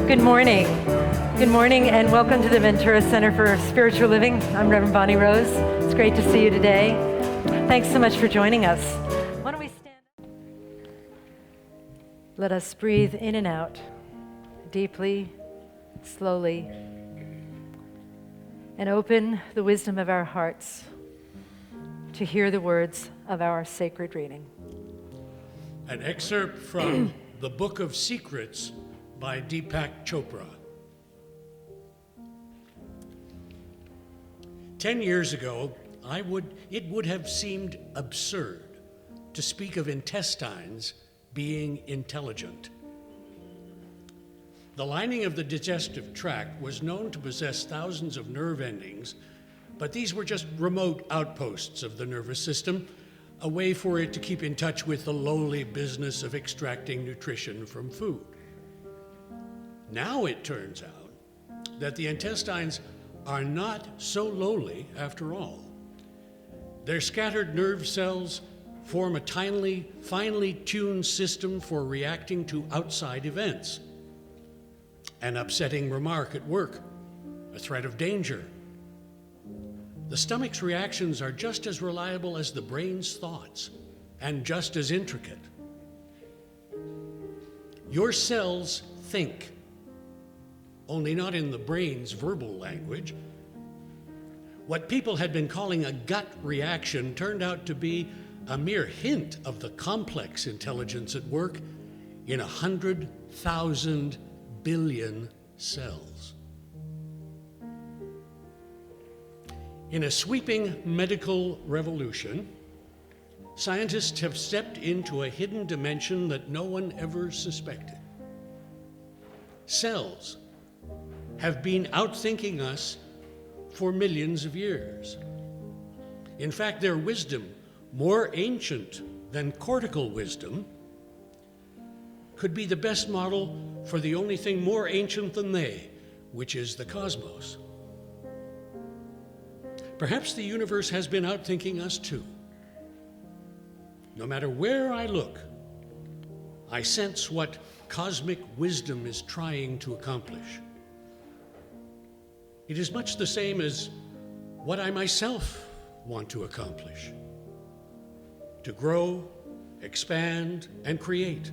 Good morning. Good morning and welcome to the Ventura Center for Spiritual Living. I'm Reverend Bonnie Rose. It's great to see you today. Thanks so much for joining us. Why don't we stand up? Let us breathe in and out, deeply, slowly, and open the wisdom of our hearts to hear the words of our sacred reading. An excerpt from The Book of Secrets by Deepak Chopra. 10 years ago, it would have seemed absurd to speak of intestines being intelligent. The lining of the digestive tract was known to possess thousands of nerve endings, but these were just remote outposts of the nervous system, a way for it to keep in touch with the lowly business of extracting nutrition from food. Now it turns out that the intestines are not so lowly after all. Their scattered nerve cells form a finely tuned system for reacting to outside events. An upsetting remark at work, a threat of danger. The stomach's reactions are just as reliable as the brain's thoughts, and just as intricate. Your cells think, only not in the brain's verbal language. What people had been calling a gut reaction turned out to be a mere hint of the complex intelligence at work in 100,000 billion cells. In a sweeping medical revolution, scientists have stepped into a hidden dimension that no one ever suspected. Cells have been outthinking us for millions of years. In fact, their wisdom, more ancient than cortical wisdom, could be the best model for the only thing more ancient than they, which is the cosmos. Perhaps the universe has been outthinking us too. No matter where I look, I sense what cosmic wisdom is trying to accomplish. It is much the same as what I myself want to accomplish: to grow, expand, and create.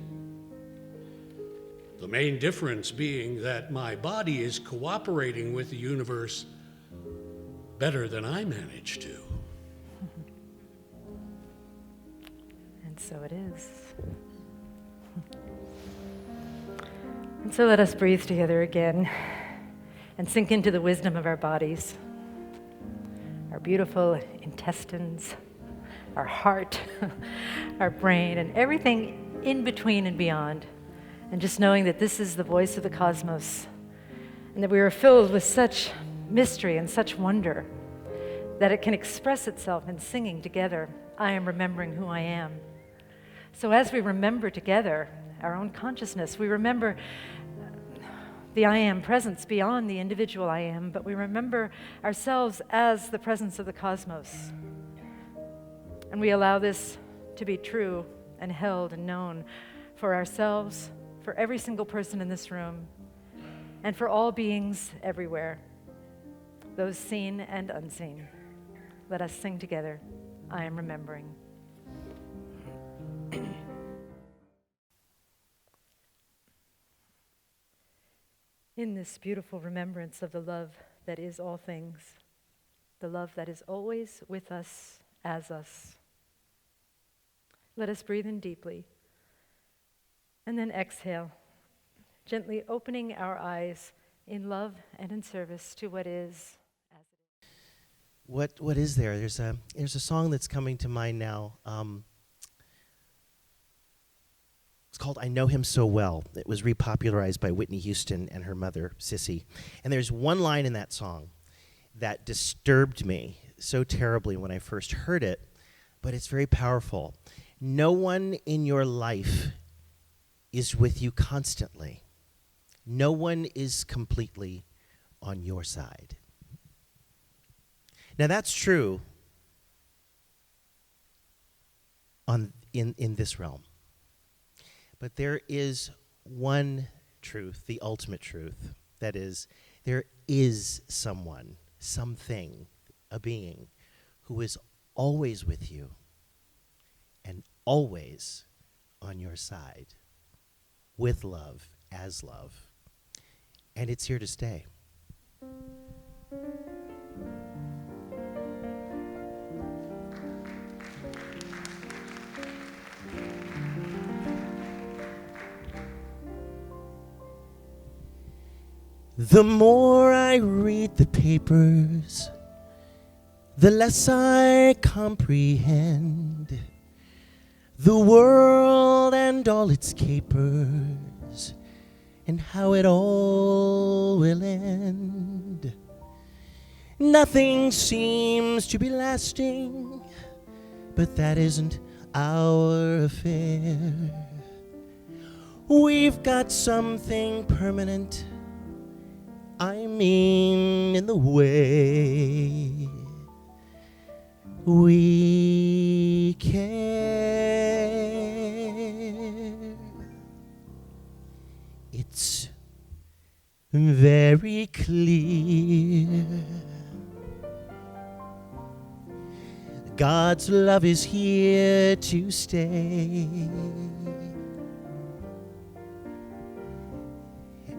The main difference being that my body is cooperating with the universe better than I manage to. And so it is. And so let us breathe together again and sink into the wisdom of our bodies, our beautiful intestines, our heart, our brain, and everything in between and beyond. And just knowing that this is the voice of the cosmos, and that we are filled with such mystery and such wonder that it can express itself in singing together, I am remembering who I am. So as we remember together our own consciousness, we remember the I am presence beyond the individual I am, but we remember ourselves as the presence of the cosmos. And we allow this to be true and held and known for ourselves, for every single person in this room, and for all beings everywhere, those seen and unseen. Let us sing together, I am remembering. In this beautiful remembrance of the love that is all things, the love that is always with us as us, let us breathe in deeply and then exhale, gently opening our eyes in love and in service to what is as it is. What is there? There's a song that's coming to mind now. It's called I Know Him So Well. It was repopularized by Whitney Houston and her mother, Sissy. And there's one line in that song that disturbed me so terribly when I first heard it, but it's very powerful. No one in your life is with you constantly. No one is completely on your side. Now that's true in this realm. But there is one truth, the ultimate truth. That is, there is someone, something, a being, who is always with you and always on your side, with love, as love. And it's here to stay. The more I read the papers, the less I comprehend the world and all its capers, and how it all will end. Nothing seems to be lasting, but that isn't our affair. We've got something permanent, I mean in the way we care. It's very clear. God's love is here to stay.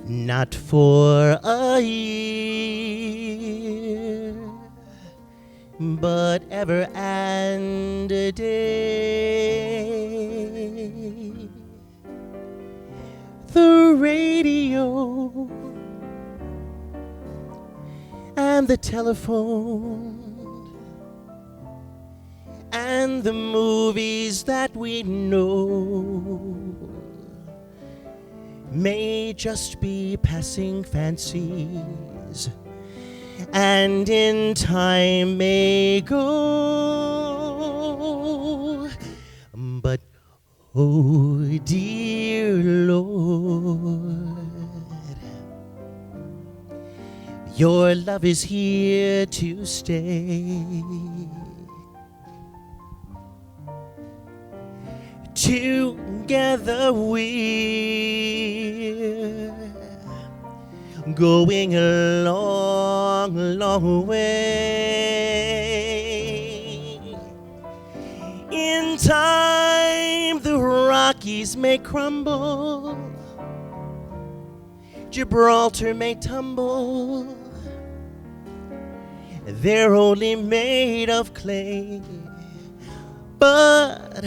Not for a year, but ever and a day. The radio and the telephone and the movies that we know may just be passing fancies, and in time may go. But oh dear Lord, your love is here to stay. Together we're going a long, long way. In time the Rockies may crumble, Gibraltar may tumble. They're only made of clay, but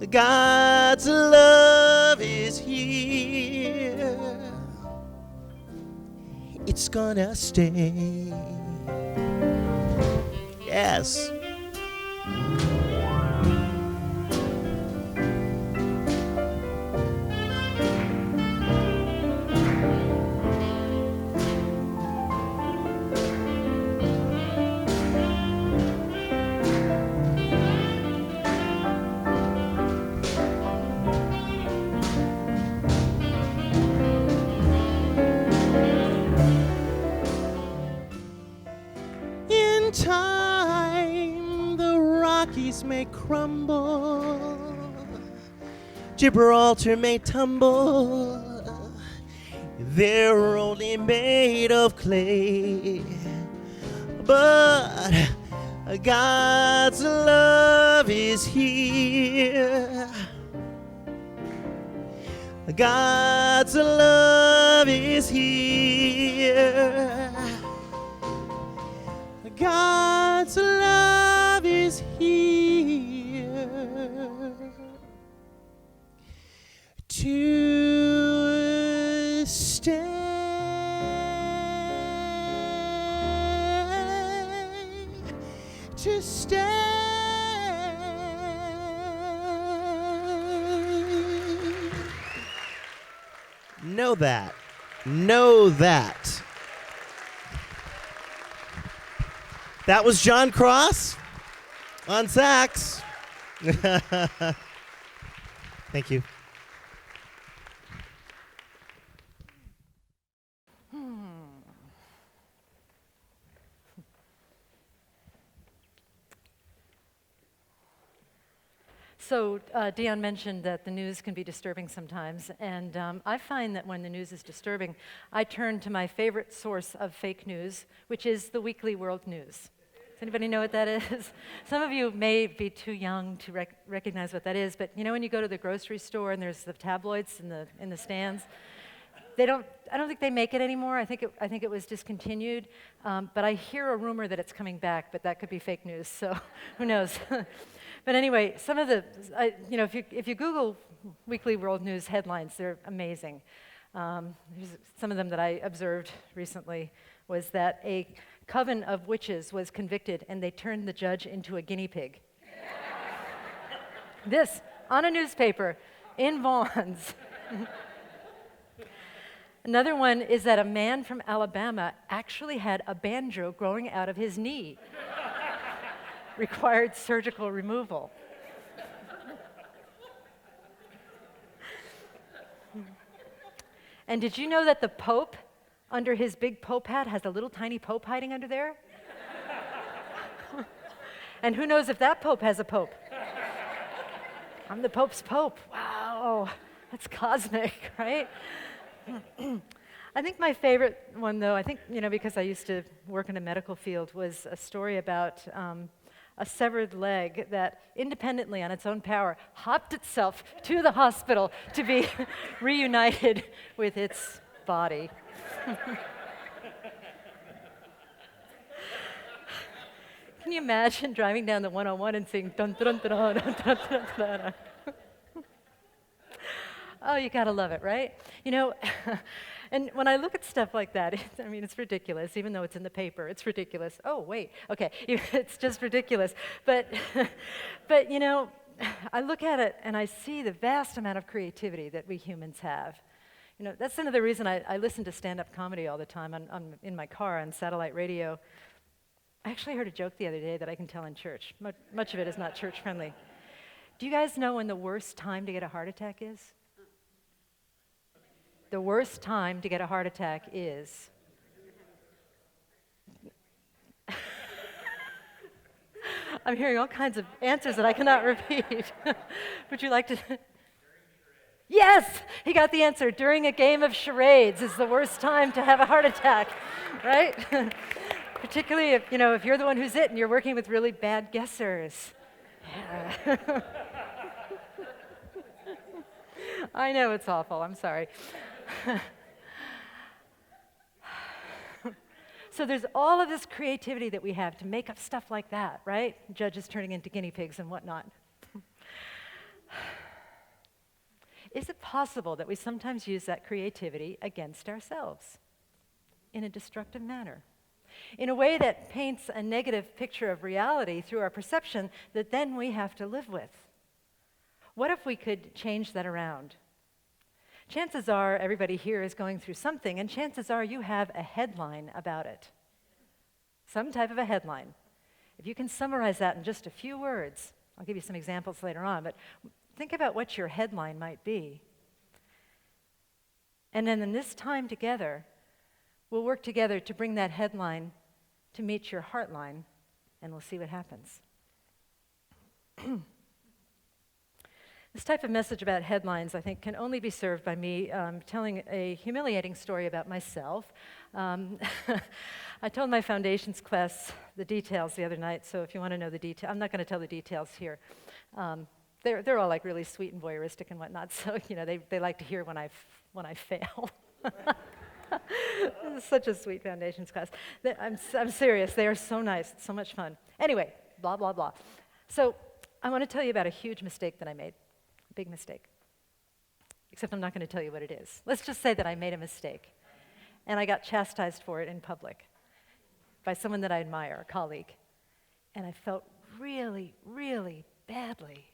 God's love is here. It's gonna stay. Yes. In time, the Rockies may crumble, Gibraltar may tumble. They're only made of clay, but God's love is here. God's love is here. God's love is here to stay. To stay. Know that. Know that. That was John Cross on sax. Thank you. Dion mentioned that the news can be disturbing sometimes, and I find that when the news is disturbing, I turn to my favorite source of fake news, which is the Weekly World News. Does anybody know what that is? Some of you may be too young to recognize what that is, but you know when you go to the grocery store and there's the tabloids in the stands? I don't think they make it anymore. I think it was discontinued, but I hear a rumor that it's coming back, but that could be fake news, so who knows? But anyway, some of the, if you Google Weekly World News headlines, they're amazing. Some of them that I observed recently was that a coven of witches was convicted and they turned the judge into a guinea pig. This, on a newspaper, in Vaughn's. Another one is that a man from Alabama actually had a banjo growing out of his knee. Required surgical removal. And did you know that the Pope, under his big Pope hat, has a little tiny Pope hiding under there? And who knows if that Pope has a Pope? I'm the Pope's Pope. Wow, that's cosmic, right? I think my favorite one, though, because I used to work in a medical field, was a story about a severed leg that independently, on its own power, hopped itself to the hospital to be reunited with its body. Can you imagine driving down the 101 and seeing dun dun dun dun dun dun dun dun? Oh, you gotta love it, right? And when I look at stuff like that, it's ridiculous. Even though it's in the paper, it's ridiculous. Oh, wait, okay, it's just ridiculous. But I look at it and I see the vast amount of creativity that we humans have. That's another reason I listen to stand-up comedy all the time. In my car on satellite radio. I actually heard a joke the other day that I can tell in church. Much of it is not church-friendly. Do you guys know when the worst time to get a heart attack is? The worst time to get a heart attack is... I'm hearing all kinds of answers that I cannot repeat. Would you like to... Yes, he got the answer. During a game of charades is the worst time to have a heart attack, right? Particularly if you're the one who's it and you're working with really bad guessers. Yeah. I know it's awful. I'm sorry. So there's all of this creativity that we have to make up stuff like that, right? Judges turning into guinea pigs and whatnot. Is it possible that we sometimes use that creativity against ourselves in a destructive manner? In a way that paints a negative picture of reality through our perception that then we have to live with? What if we could change that around? Chances are everybody here is going through something, and chances are you have a headline about it. Some type of a headline. If you can summarize that in just a few words, I'll give you some examples later on, but think about what your headline might be. And then in this time together, we'll work together to bring that headline to meet your heartline, and we'll see what happens. This type of message about headlines, I think, can only be served by me telling a humiliating story about myself. I told my foundations class the details the other night, so if you want to know the details, I'm not going to tell the details here. They're all like really sweet and voyeuristic and whatnot, so they like to hear when I fail. This is such a sweet foundations class. I'm serious. They are so nice. It's so much fun. Anyway, blah, blah, blah. So I want to tell you about a huge mistake that I made. A big mistake. Except I'm not going to tell you what it is. Let's just say that I made a mistake. And I got chastised for it in public by someone that I admire, a colleague. And I felt really, really badly.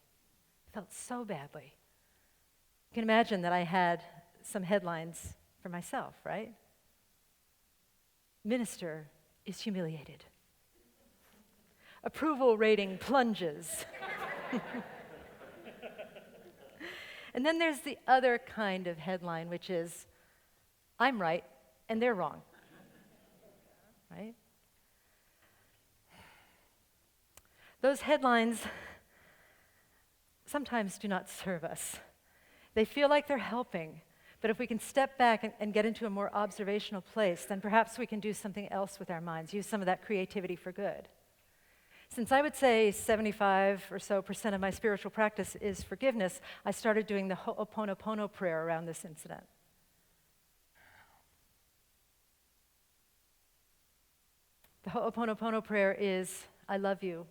Felt so badly. You can imagine that I had some headlines for myself, right? Minister is humiliated. Approval rating plunges. And then there's the other kind of headline, which is, I'm right and they're wrong. Right? Those headlines sometimes do not serve us. They feel like they're helping, but if we can step back and get into a more observational place, then perhaps we can do something else with our minds, use some of that creativity for good. Since I would say 75% or so of my spiritual practice is forgiveness, I started doing the Ho'oponopono prayer around this incident. The Ho'oponopono prayer is, I love you.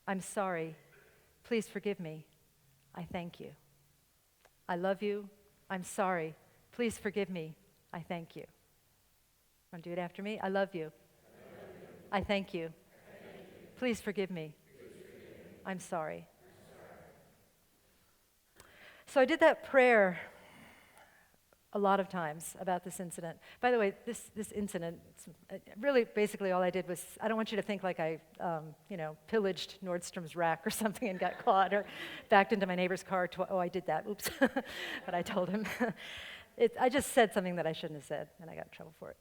I'm sorry. Please forgive me. I thank you. I love you. I'm sorry. Please forgive me. I thank you. Want to do it after me? I love you. I thank you. Please forgive me. I'm sorry. So I did that prayer a lot of times about this incident. By the way, this incident, really basically all I did was, I don't want you to think like I, pillaged Nordstrom's rack or something and got caught, or backed into my neighbor's car. Oh, I did that, oops. But I told him. I just said something that I shouldn't have said, and I got in trouble for it.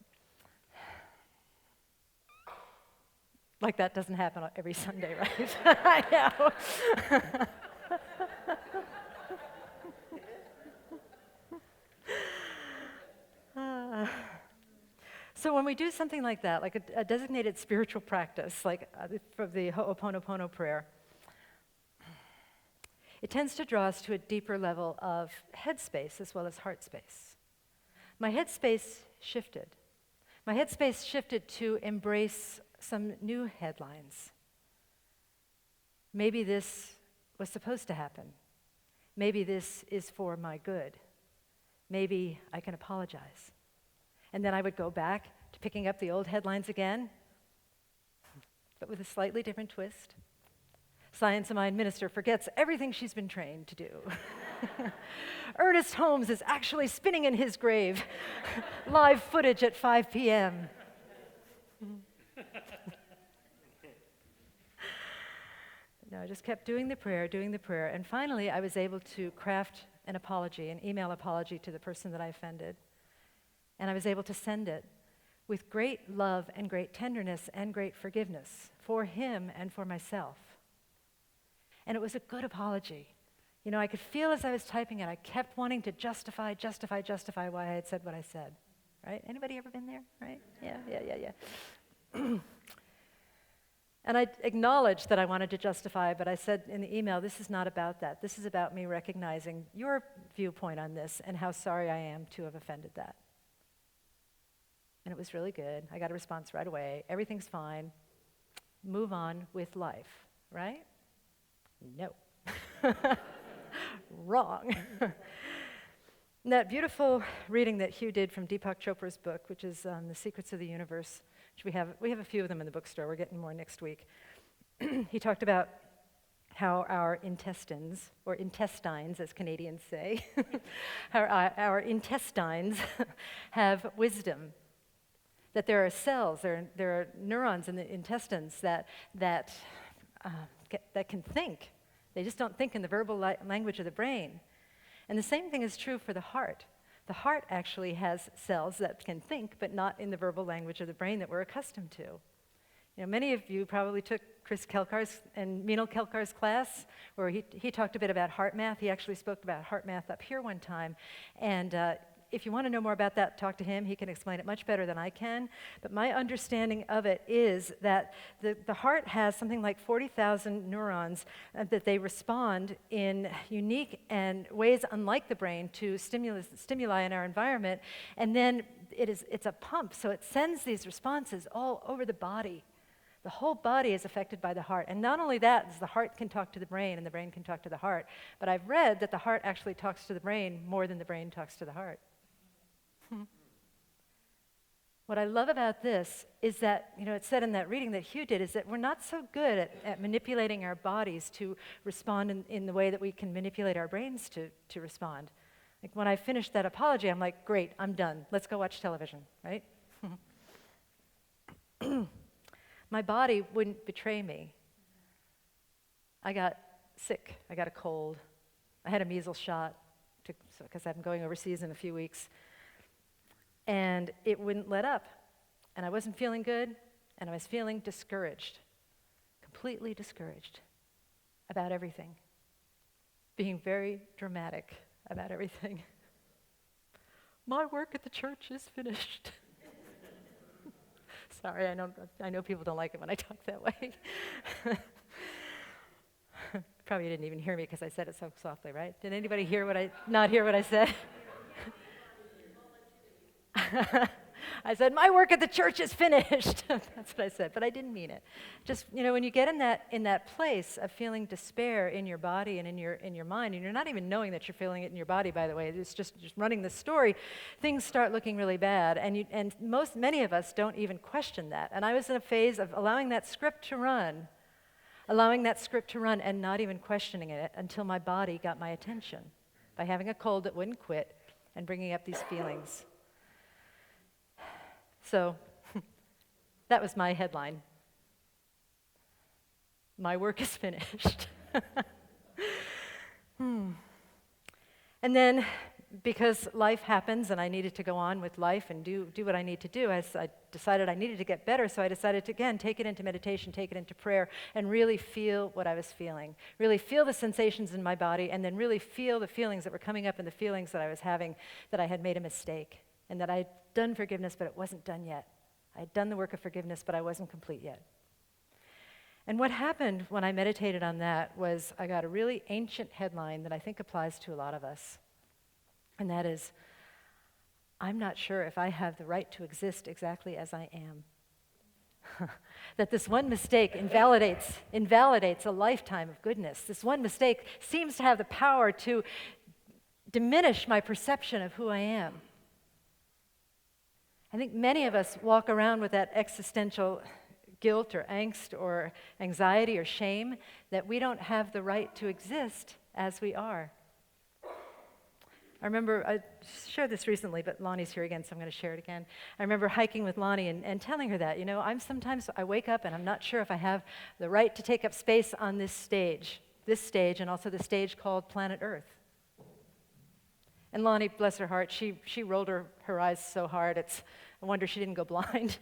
Like that doesn't happen every Sunday, right? I know. So when we do something like that, like a designated spiritual practice, like for the Ho'oponopono prayer, it tends to draw us to a deeper level of head space as well as heart space. My head space shifted. My head space shifted to embrace some new headlines. Maybe this was supposed to happen. Maybe this is for my good. Maybe I can apologize. And then I would go back to picking up the old headlines again, but with a slightly different twist. Science of Mind minister forgets everything she's been trained to do. Ernest Holmes is actually spinning in his grave. Live footage at 5 p.m. No, I just kept doing the prayer, and finally I was able to craft an apology, an email apology to the person that I offended. And I was able to send it with great love and great tenderness and great forgiveness for him and for myself. And it was a good apology. You know, I could feel as I was typing it, I kept wanting to justify why I had said what I said. Right? Anybody ever been there? Right? Yeah. And I acknowledged that I wanted to justify, but I said in the email, this is not about that. This is about me recognizing your viewpoint on this and how sorry I am to have offended that. And it was really good. I got a response right away. Everything's fine. Move on with life, right? No. Wrong. That beautiful reading that Hugh did from Deepak Chopra's book, which is The Secrets of the Universe, which we have a few of them in the bookstore. We're getting more next week. He talked about how our intestines, or intestines as Canadians say, our intestines have wisdom. That there are cells, there are neurons in the intestines that can think. They just don't think in the verbal language of the brain. And the same thing is true for the heart. The heart actually has cells that can think, but not in the verbal language of the brain that we're accustomed to. You know, many of you probably took Chris Kelkar's and Meenal Kelkar's class, where he talked a bit about heart math. He actually spoke about heart math up here one time. And if you want to know more about that, talk to him. He can explain it much better than I can. But my understanding of it is that the heart has something like 40,000 neurons that they respond in unique and ways unlike the brain to stimuli in our environment. And then it's a pump, so it sends these responses all over the body. The whole body is affected by the heart. And not only that, the heart can talk to the brain and the brain can talk to the heart. But I've read that the heart actually talks to the brain more than the brain talks to the heart. What I love about this is that, it said in that reading that Hugh did, is that we're not so good at manipulating our bodies to respond in the way that we can manipulate our brains to respond. Like when I finished that apology, I'm like, great, I'm done. Let's go watch television, right? My body wouldn't betray me. I got sick. I got a cold. I had a measles shot because I'm going overseas in a few weeks. And it wouldn't let up. And I wasn't feeling good, and I was feeling discouraged, completely discouraged about everything. being very dramatic about everything. My work at the church is finished. Sorry, I know people don't like it when I talk that way. Probably didn't even hear me because I said it so softly, right? Did anybody not hear what I said? I said, my work at the church is finished. That's what I said, but I didn't mean it. Just, when you get in that place of feeling despair in your body and in your mind, and you're not even knowing that you're feeling it in your body, by the way, it's just running the story, things start looking really bad, and many of us don't even question that. And I was in a phase of allowing that script to run and not even questioning it until my body got my attention by having a cold that wouldn't quit and bringing up these feelings. So that was my headline. My work is finished. And then, because life happens and I needed to go on with life and do what I need to do, I decided I needed to get better, so I decided to, again, take it into meditation, take it into prayer, and really feel what I was feeling. Really feel the sensations in my body, and then really feel the feelings that were coming up and the feelings that I was having, that I had made a mistake, and that I had done forgiveness, but it wasn't done yet. I had done the work of forgiveness, but I wasn't complete yet. And what happened when I meditated on that was I got a really ancient headline that I think applies to a lot of us. And that is, I'm not sure if I have the right to exist exactly as I am. That this one mistake invalidates a lifetime of goodness. This one mistake seems to have the power to diminish my perception of who I am. I think many of us walk around with that existential guilt or angst or anxiety or shame that we don't have the right to exist as we are. I remember, I shared this recently, but Lonnie's here again, so I'm going to share it again. I remember hiking with Lonnie and telling her that, I wake up and I'm not sure if I have the right to take up space on this stage, and also the stage called Planet Earth. And Lonnie, bless her heart, she rolled her eyes so hard, it's a wonder she didn't go blind,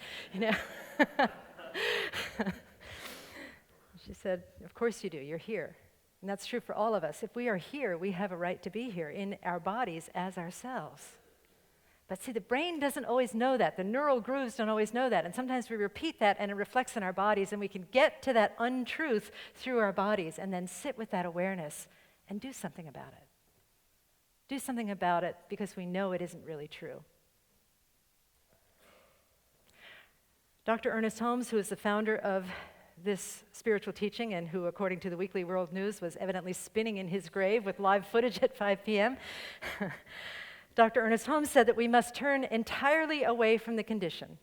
She said, of course you do, you're here. And that's true for all of us. If we are here, we have a right to be here in our bodies as ourselves. But see, the brain doesn't always know that. The neural grooves don't always know that. And sometimes we repeat that and it reflects in our bodies, and we can get to that untruth through our bodies and then sit with that awareness and do something about it. Do something about it because we know it isn't really true. Dr. Ernest Holmes, who is the founder of this spiritual teaching and who, according to the Weekly World News, was evidently spinning in his grave with live footage at 5 p.m., Dr. Ernest Holmes said that we must turn entirely away from the condition.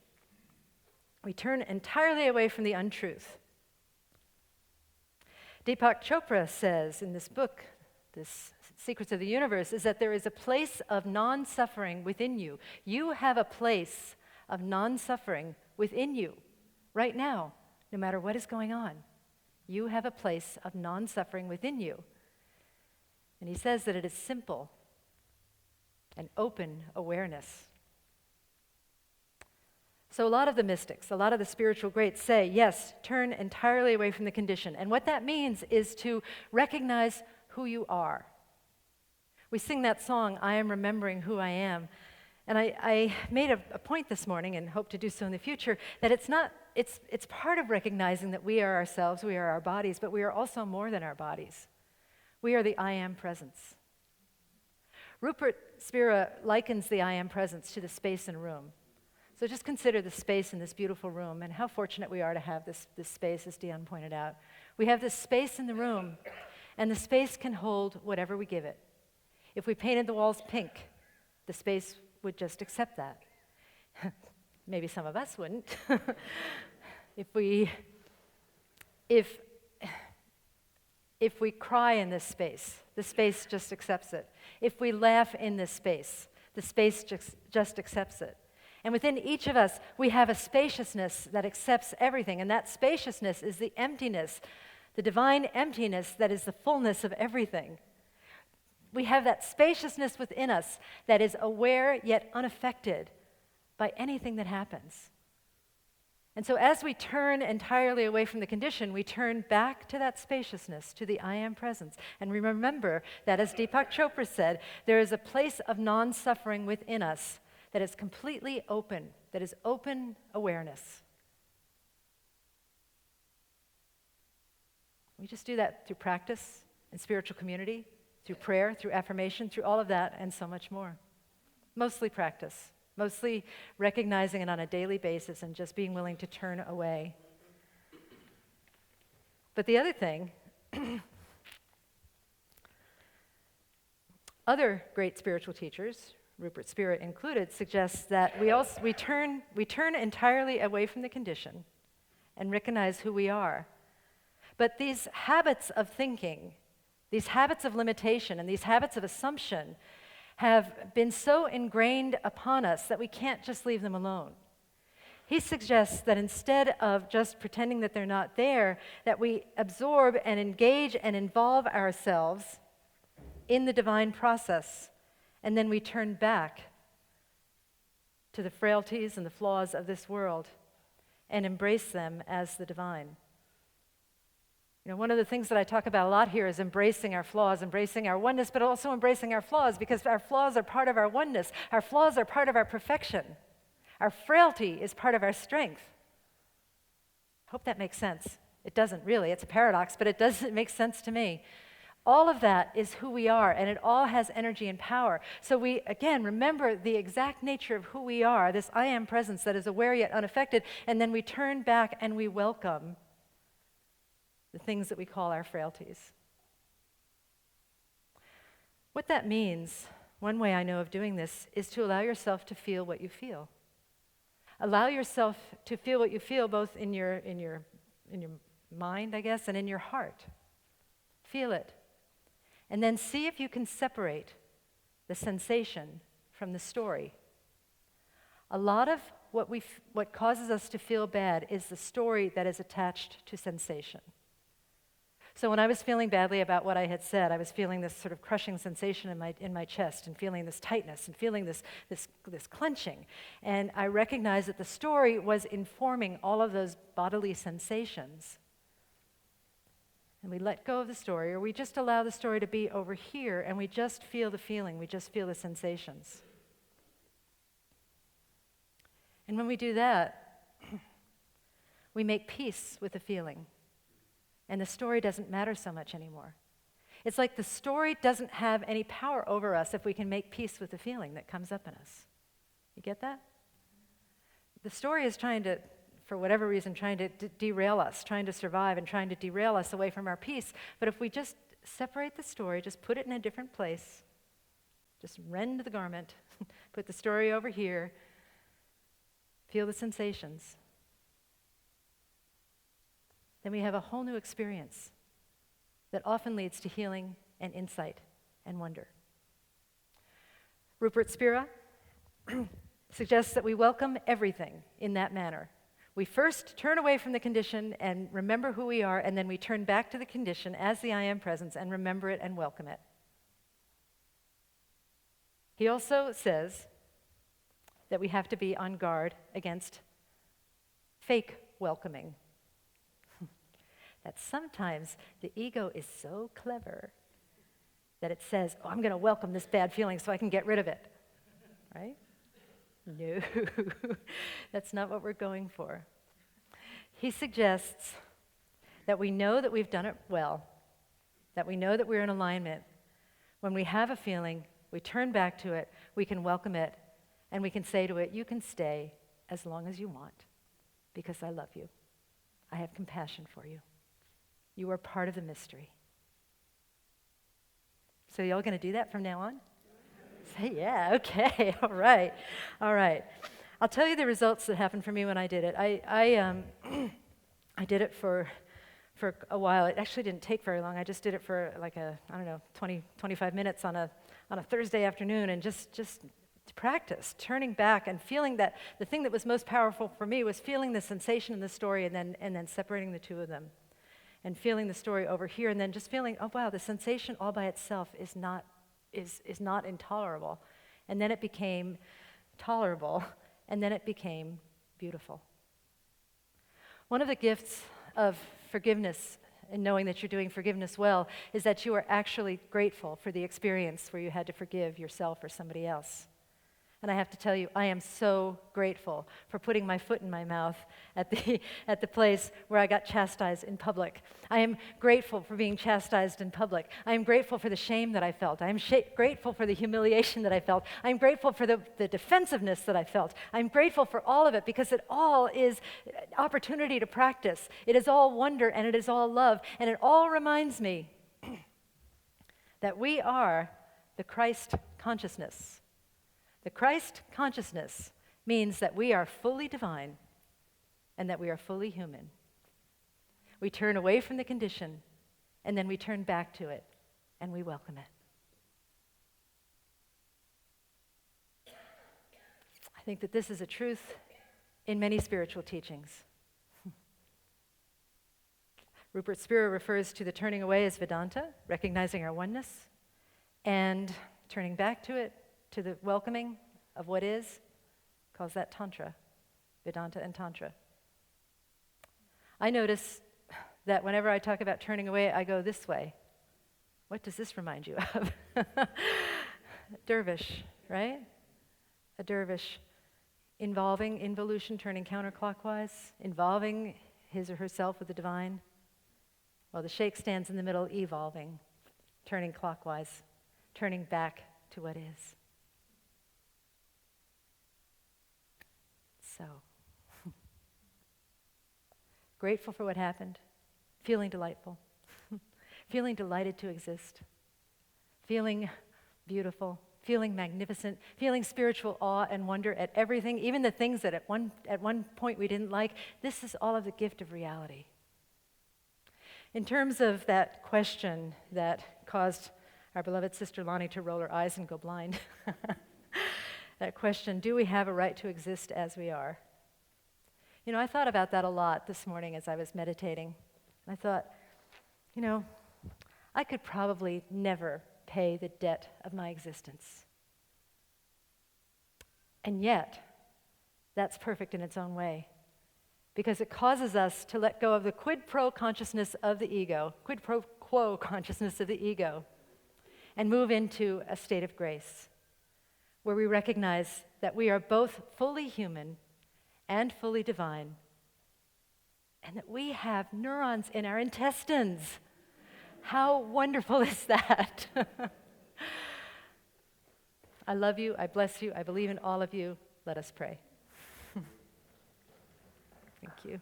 We turn entirely away from the untruth. Deepak Chopra says in this book, this Secrets of the Universe, is that there is a place of non-suffering within you. You have a place of non-suffering within you right now, no matter what is going on. You have a place of non-suffering within you. And he says that it is simple and open awareness. So a lot of the mystics, a lot of the spiritual greats say, yes, turn entirely away from the condition. And what that means is to recognize who you are. We sing that song, I am remembering who I am. And I made a point this morning, and hope to do so in the future, that it's part of recognizing that we are ourselves, we are our bodies, but we are also more than our bodies. We are the I am presence. Rupert Spira likens the I am presence to the space in a room. So just consider the space in this beautiful room and how fortunate we are to have this space, as Dion pointed out. We have this space in the room, and the space can hold whatever we give it. If we painted the walls pink, the space would just accept that. Maybe some of us wouldn't. If we cry in this space, the space just accepts it. If we laugh in this space, the space just accepts it. And within each of us, we have a spaciousness that accepts everything, and that spaciousness is the emptiness, the divine emptiness that is the fullness of everything. We have that spaciousness within us that is aware yet unaffected by anything that happens. And so as we turn entirely away from the condition, we turn back to that spaciousness, to the I am presence. And we remember that, as Deepak Chopra said, there is a place of non-suffering within us that is completely open, that is open awareness. We just do that through practice and spiritual community, through prayer, through affirmation, through all of that, and so much more. Mostly practice. Mostly recognizing it on a daily basis and just being willing to turn away. But the other thing, other great spiritual teachers, Rupert Spirit included, suggests that we turn entirely away from the condition and recognize who we are. But these habits of thinking, these habits of limitation, and these habits of assumption have been so ingrained upon us that we can't just leave them alone. He suggests that instead of just pretending that they're not there, that we absorb and engage and involve ourselves in the divine process, and then we turn back to the frailties and the flaws of this world and embrace them as the divine. You know, one of the things that I talk about a lot here is embracing our flaws, embracing our oneness, but also embracing our flaws, because our flaws are part of our oneness. Our flaws are part of our perfection. Our frailty is part of our strength. I hope that makes sense. It doesn't really. It's a paradox, but it does make sense to me. All of that is who we are, and it all has energy and power. So we, again, remember the exact nature of who we are, this I am presence that is aware yet unaffected, and then we turn back and we welcome the things that we call our frailties. What that means, one way I know of doing this, is to allow yourself to feel what you feel. Allow yourself to feel what you feel both in your mind, I guess, and in your heart. Feel it. And then see if you can separate the sensation from the story. A lot of what causes us to feel bad is the story that is attached to sensation. So when I was feeling badly about what I had said, I was feeling this sort of crushing sensation in my chest, and feeling this tightness, and feeling this clenching. And I recognized that the story was informing all of those bodily sensations. And we let go of the story, or we just allow the story to be over here, and we just feel the feeling, we just feel the sensations. And when we do that, we make peace with the feeling. And the story doesn't matter so much anymore. It's like the story doesn't have any power over us if we can make peace with the feeling that comes up in us. You get that? The story is trying to, for whatever reason, trying to derail us, trying to survive, and trying to derail us away from our peace. But if we just separate the story, just put it in a different place, just rend the garment, put the story over here, feel the sensations, then we have a whole new experience that often leads to healing and insight and wonder. Rupert Spira suggests that we welcome everything in that manner. We first turn away from the condition and remember who we are, and then we turn back to the condition as the I am presence and remember it and welcome it. He also says that we have to be on guard against fake welcoming. That sometimes the ego is so clever that it says, oh, I'm going to welcome this bad feeling so I can get rid of it, right? No, that's not what we're going for. He suggests that we know that we've done it well, that we know that we're in alignment. When we have a feeling, we turn back to it, we can welcome it, and we can say to it, you can stay as long as you want, because I love you. I have compassion for you. You are part of the mystery. So y'all going to do that from now on? Say, yeah, okay, all right. I'll tell you the results that happened for me when I did it. I did it for a while. It actually didn't take very long. I just did it for 20, 25 minutes on a Thursday afternoon, and just practice, turning back and feeling that the thing that was most powerful for me was feeling the sensation in the story and then separating the two of them. And feeling the story over here, and then just feeling, oh wow, the sensation all by itself is not intolerable. And then it became tolerable, and then it became beautiful. One of the gifts of forgiveness and knowing that you're doing forgiveness well is that you are actually grateful for the experience where you had to forgive yourself or somebody else. And I have to tell you, I am so grateful for putting my foot in my mouth at the place where I got chastised in public. I am grateful for being chastised in public. I am grateful for the shame that I felt. I am grateful for the humiliation that I felt. I am grateful for the defensiveness that I felt. I'm grateful for all of it because it all is opportunity to practice. It is all wonder and it is all love. And it all reminds me that we are the Christ consciousness. The Christ consciousness means that we are fully divine and that we are fully human. We turn away from the condition and then we turn back to it and we welcome it. I think that this is a truth in many spiritual teachings. Rupert Spira refers to the turning away as Vedanta, recognizing our oneness, and turning back to it, to the welcoming of what is, calls that Tantra, Vedanta and Tantra. I notice that whenever I talk about turning away, I go this way. What does this remind you of? Dervish, right? A dervish involving involution, turning counterclockwise, involving his or herself with the divine, while the sheikh stands in the middle, evolving, turning clockwise, turning back to what is. So, grateful for what happened, feeling delightful, feeling delighted to exist, feeling beautiful, feeling magnificent, feeling spiritual awe and wonder at everything, even the things that at one point we didn't like. This is all of the gift of reality. In terms of that question that caused our beloved sister Lonnie to roll her eyes and go blind, that question, do we have a right to exist as we are? You know, I thought about that a lot this morning as I was meditating. I thought, you know, I could probably never pay the debt of my existence. And yet, that's perfect in its own way, because it causes us to let go of the quid pro consciousness of the ego, quid pro quo consciousness of the ego, and move into a state of grace, where we recognize that we are both fully human and fully divine, and that we have neurons in our intestines. How wonderful is that? I love you, I bless you, I believe in all of you. Let us pray. Thank you.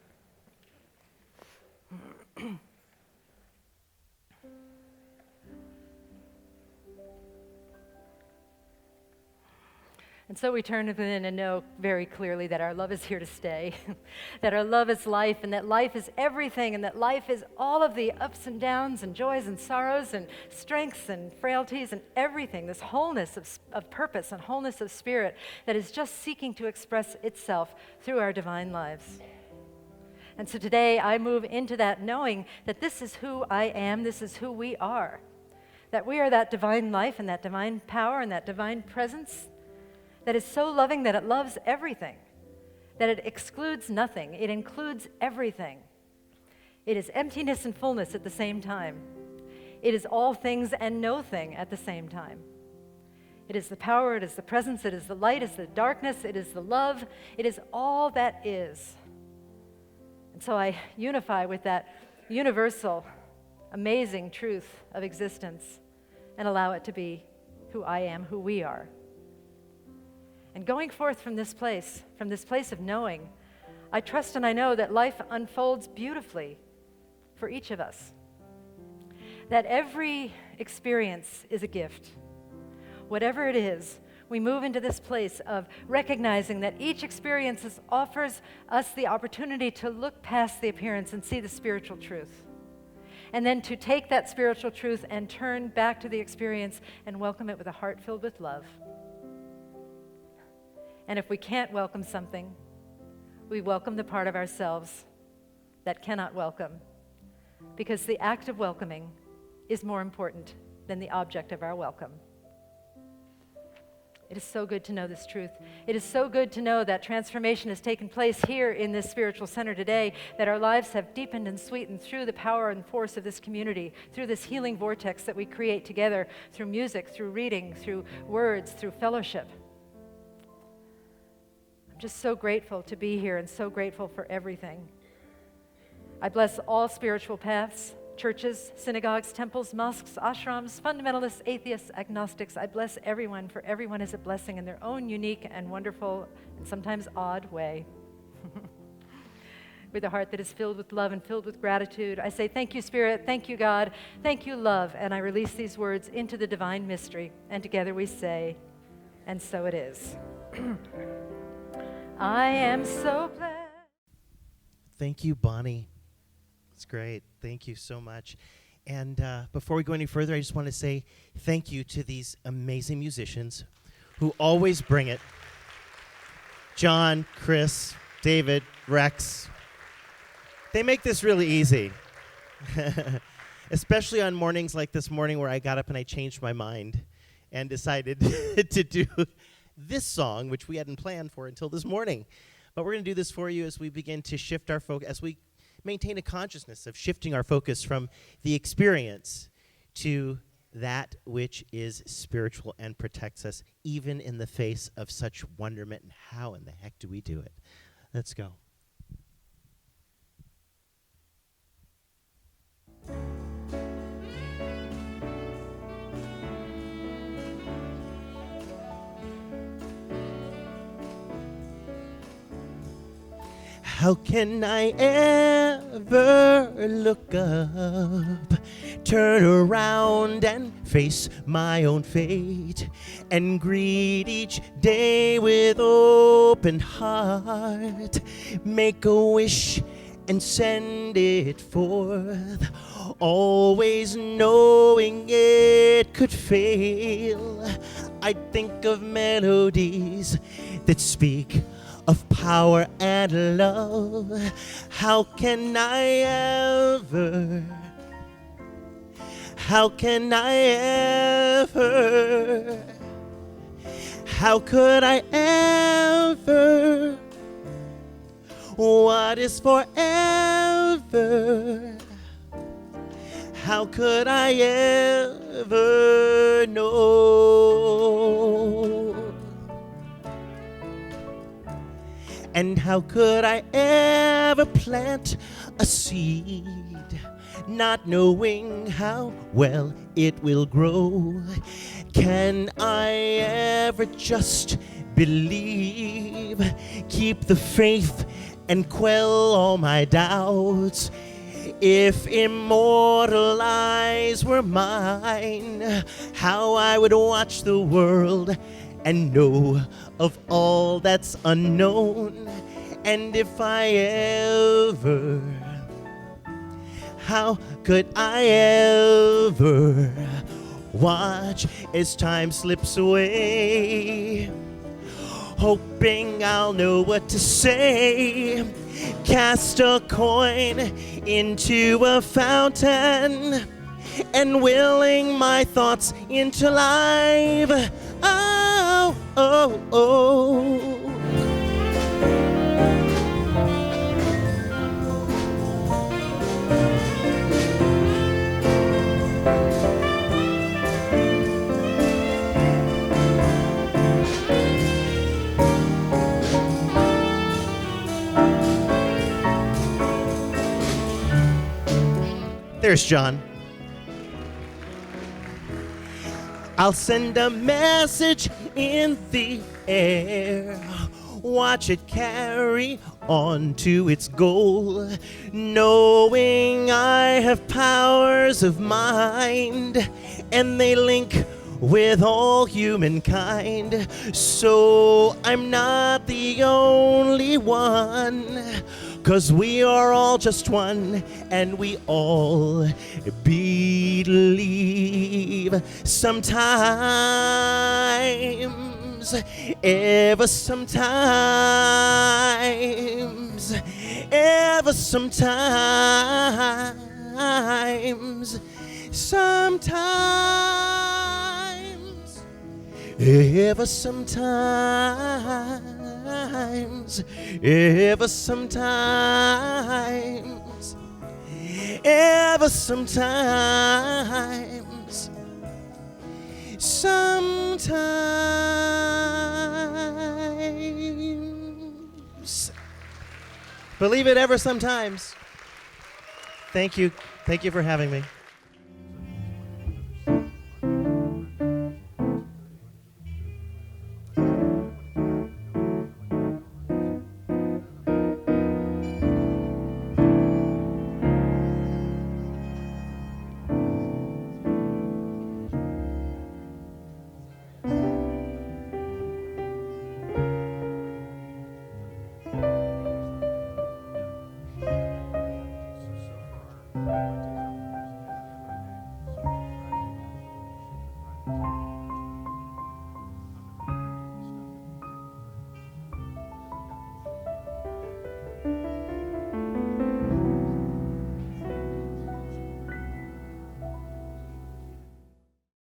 And so we turn within and know very clearly that our love is here to stay, that our love is life, and that life is everything, and that life is all of the ups and downs and joys and sorrows and strengths and frailties and everything, this wholeness of purpose and wholeness of spirit that is just seeking to express itself through our divine lives. And so today I move into that knowing that this is who I am, this is who we are, that we are that divine life and that divine power and that divine presence that is so loving that it loves everything, that it excludes nothing, it includes everything. It is emptiness and fullness at the same time. It is all things and no thing at the same time. It is the power, it is the presence, it is the light, it is the darkness, it is the love, it is all that is. And so I unify with that universal, amazing truth of existence and allow it to be who I am, who we are. And going forth from this place of knowing, I trust and I know that life unfolds beautifully for each of us. That every experience is a gift. Whatever it is, we move into this place of recognizing that each experience offers us the opportunity to look past the appearance and see the spiritual truth. And then to take that spiritual truth and turn back to the experience and welcome it with a heart filled with love. And if we can't welcome something, we welcome the part of ourselves that cannot welcome, because the act of welcoming is more important than the object of our welcome. It is so good to know this truth. It is so good to know that transformation has taken place here in this spiritual center today, that our lives have deepened and sweetened through the power and force of this community, through this healing vortex that we create together, through music, through reading, through words, through fellowship. I'm just so grateful to be here and so grateful for everything. I bless all spiritual paths, churches, synagogues, temples, mosques, ashrams, fundamentalists, atheists, agnostics. I bless everyone, for everyone is a blessing in their own unique and wonderful and sometimes odd way. With a heart that is filled with love and filled with gratitude, I say, thank you, Spirit, thank you, God, thank you, love, and I release these words into the divine mystery, and together we say, and so it is. I am so blessed. Thank you, Bonnie. It's great. Thank you so much. And before we go any further, I just want to say thank you to these amazing musicians who always bring it. John, Chris, David, Rex. They make this really easy. Especially on mornings like this morning where I got up and I changed my mind and decided to do this song, which we hadn't planned for until this morning. But we're going to do this for you as we begin to shift our focus, as we maintain a consciousness of shifting our focus from the experience to that which is spiritual and protects us, even in the face of such wonderment. And how in the heck do we do it? Let's go. How can I ever look up, turn around and face my own fate, and greet each day with open heart, make a wish and send it forth, always knowing it could fail? I think of melodies that speak of power and love. How can I ever how could I ever, what is forever? How could I ever know? And how could I ever plant a seed, not knowing how well it will grow? Can I ever just believe, keep the faith and quell all my doubts? If immortal eyes were mine, how I would watch the world and know of all that's unknown. And if I ever, how could I ever watch as time slips away, hoping I'll know what to say, cast a coin into a fountain and willing my thoughts into life. Oh, oh, oh. There's John. I'll send a message in the air, watch it carry on to its goal, knowing I have powers of mind, and they link with all humankind. So I'm not the only one, 'cause we are all just one, and we all believe. Sometimes, ever sometimes, ever sometimes, sometimes ever sometimes, ever sometimes, ever sometimes, sometimes. Believe it ever sometimes. Thank you. Thank you for having me.